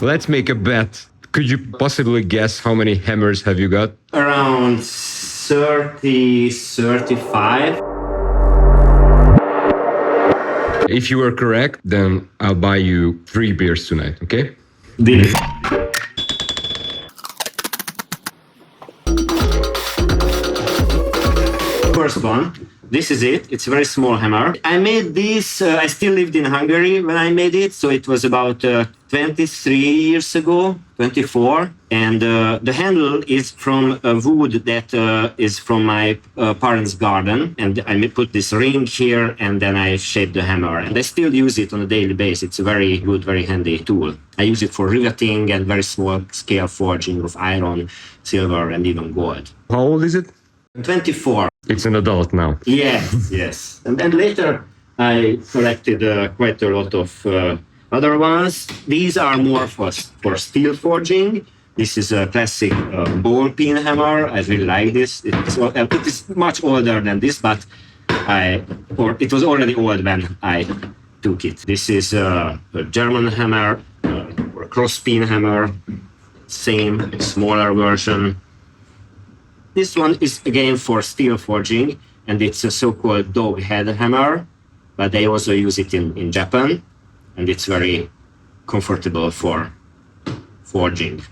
Let's make a bet. Could you possibly guess how many hammers have you got? Around 30, 35. If you are correct, then I'll buy you 3 beers tonight, okay? Deal. First one. This is it. It's a very small hammer. I made this, I still lived in Hungary when I made it, so it was about 23 years ago, 24. And the handle is from a wood that is from my parents' garden. And I put this ring here, and then I shaped the hammer. And I still use it on a daily basis. It's a very good, very handy tool. I use it for riveting and very small scale forging of iron, silver, and even gold. How old is it? 24. It's an adult now. Yes, yes. And then later I collected quite a lot of other ones. These are more for steel forging. This is a classic ball peen hammer. I really like this. It is much older than this, but it was already old when I took it. This is a German hammer, or a cross peen hammer. Same, smaller version. This one is again for steel forging, and it's a so-called dog head hammer, but they also use it in Japan, and it's very comfortable for forging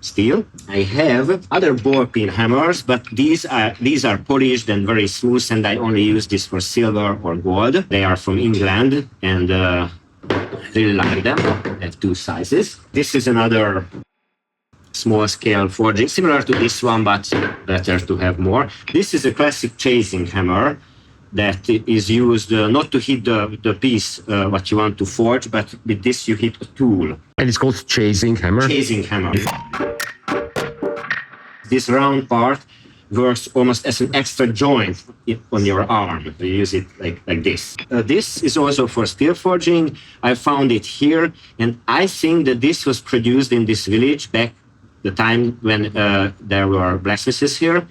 steel. I have other ball peen hammers, but these are polished and very smooth, and I only use this for silver or gold. They are from England, and I really like them. I have 2 sizes. This is another small-scale forging, similar to this one, but better to have more. This is a classic chasing hammer that is used not to hit the piece what you want to forge, but with this you hit a tool. And it's called chasing hammer? Chasing hammer. This round part works almost as an extra joint on your arm. You use it like this. This is also for steel forging. I found it here, and I think that this was produced in this village back the time when there were blacksmiths here,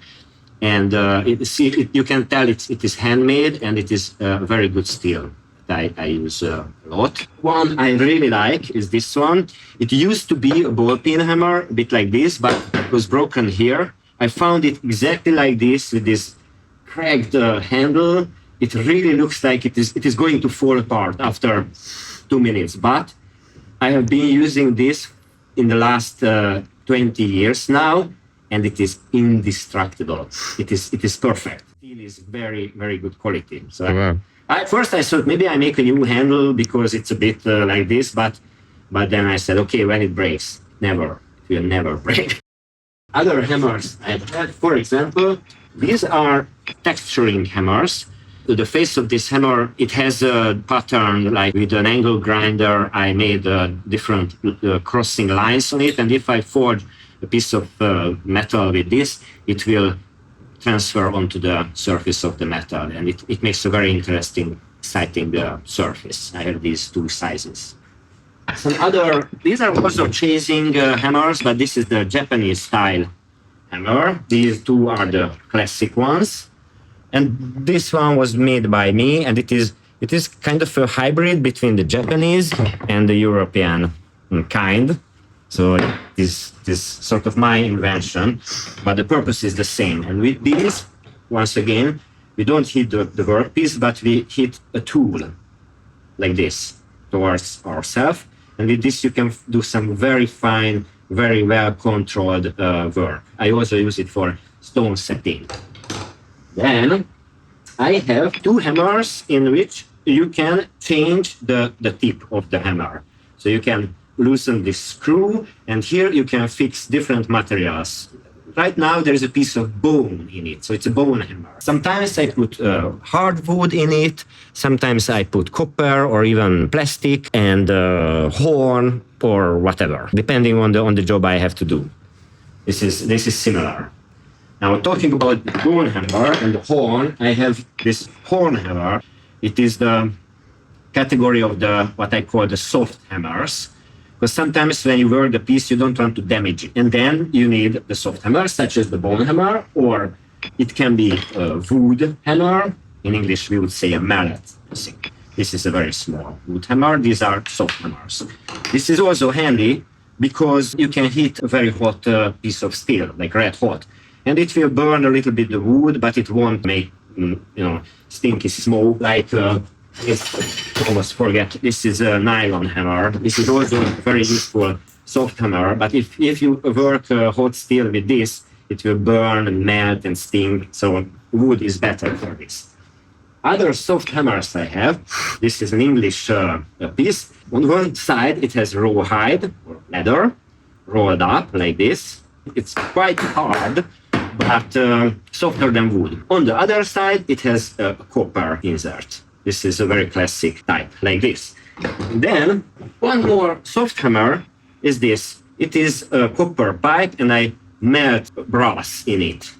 and you can tell it is handmade, and it is very good steel that I use a lot. One I really like is this one. It used to be a ball peen hammer, a bit like this, but it was broken here. I found it exactly like this with this cracked handle. It really looks like it is going to fall apart after 2 minutes, but I have been using this in the last 20 years now, and it is indestructible. It is perfect. Steel is very, very good quality. So wow. First I thought maybe I make a new handle because it's a bit like this, but then I said, okay, when it breaks, never, it will never break. Other hammers I have, for example, these are texturing hammers. The face of this hammer, it has a pattern like with an angle grinder. I made different crossing lines on it, and if I forge a piece of metal with this, it will transfer onto the surface of the metal, and it makes a very interesting, exciting surface. I have these 2 sizes. These are also chasing hammers, but this is the Japanese style hammer. These 2 are the classic ones. And this one was made by me, and it is kind of a hybrid between the Japanese and the European kind. So it is sort of my invention, but the purpose is the same. And with these, once again, we don't hit the workpiece, but we hit a tool like this towards ourselves. And with this, you can do some very fine, very well-controlled work. I also use it for stone setting. Then I have 2 hammers in which you can change the tip of the hammer. So you can loosen this screw, and here you can fix different materials. Right now there is a piece of bone in it, so it's a bone hammer. Sometimes I put hardwood in it, sometimes I put copper or even plastic and horn or whatever, depending on the job I have to do. This is similar. Now, talking about the bone hammer and the horn, I have this horn hammer. It is the category of what I call the soft hammers, because sometimes when you work the piece, you don't want to damage it. And then you need the soft hammer, such as the bone hammer, or it can be a wood hammer. In English, we would say a mallet. This is a very small wood hammer. These are soft hammers. This is also handy because you can hit a very hot piece of steel, like red hot, and it will burn a little bit the wood, but it won't make stinky smoke like. Almost forget. This is a nylon hammer. This is also a very useful soft hammer. But if you work hot steel with this, it will burn and melt and stink. So wood is better for this. Other soft hammers I have. This is an English piece. On one side, it has rawhide or leather rolled up like this. It's quite hard, but softer than wood. On the other side, it has a copper insert. This is a very classic type, like this. Then, one more soft hammer is this. It is a copper pipe, and I melt brass in it,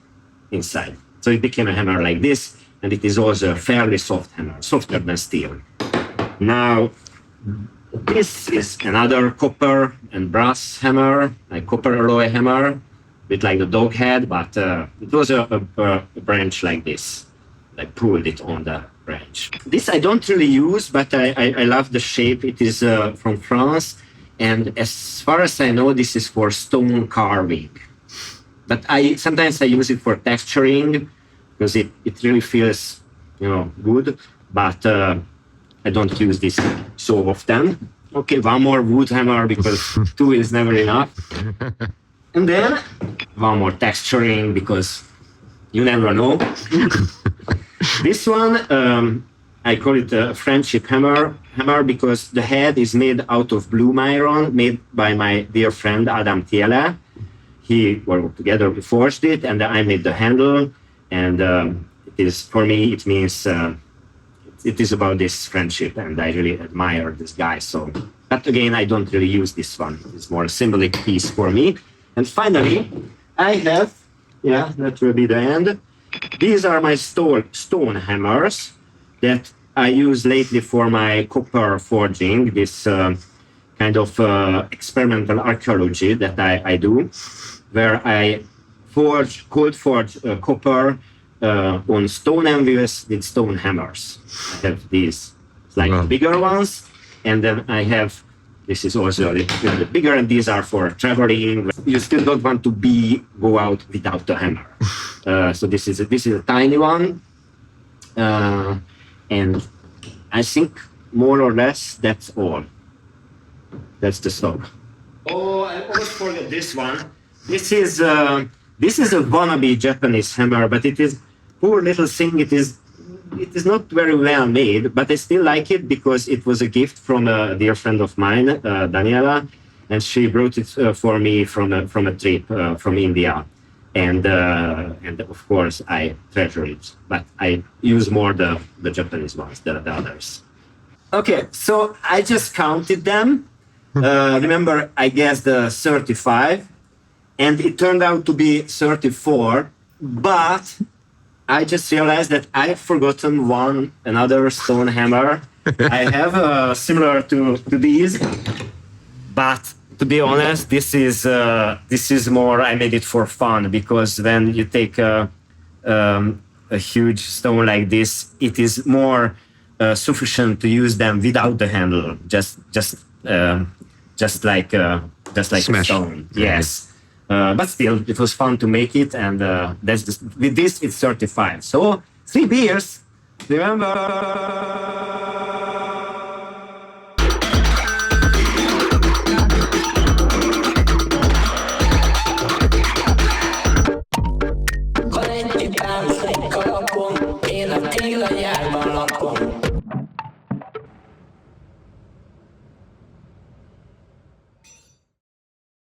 inside. So it became a hammer like this, and it is also a fairly soft hammer, softer than steel. Now, this is another copper and brass hammer, like copper alloy hammer, a bit like the dog head, but it was a branch like this. I pulled it on the branch. This I don't really use, but I love the shape. It is from France, and as far as I know, this is for stone carving. But sometimes I use it for texturing because it really feels, good. But I don't use this so often. Okay, one more wood hammer because two is never enough. And then one more texturing because you never know. This one, I call it a friendship hammer because the head is made out of bloom iron, made by my dear friend Adam Thiele. Together we forged it, and I made the handle. And for me, it means it is about this friendship, and I really admire this guy. So, but again, I don't really use this one. It's more a symbolic piece for me. And finally, I have, that will be the end. These are my stone hammers that I use lately for my copper forging, this kind of experimental archaeology that I do, where I cold forge copper on stone anvils with stone hammers. I have these slightly bigger ones, and then I have, this is also a little bit bigger, and these are for traveling. You still don't want to go out without the hammer. So this is a tiny one, and I think more or less that's all. That's the stock. Oh, I almost forgot this one. This is a wannabe Japanese hammer, but it is poor little thing. It is not very well made, but I still like it because it was a gift from a dear friend of mine, Daniela, and she brought it for me from a trip from India. And of course, I treasure it, but I use more the Japanese ones, the others. Okay, so I just counted them. Remember, I guessed 35, and it turned out to be 34, but I just realized that I've forgotten another stone hammer. I have similar to these, but to be honest, this is more. I made it for fun because when you take a huge stone like this, it is more sufficient to use them without the handle, just like a stone. Yes. But still, it was fun to make it, and with this, it's 35. So 3 beers. Remember. Van egy titán, egy kalapon, én a tégla járban lakom.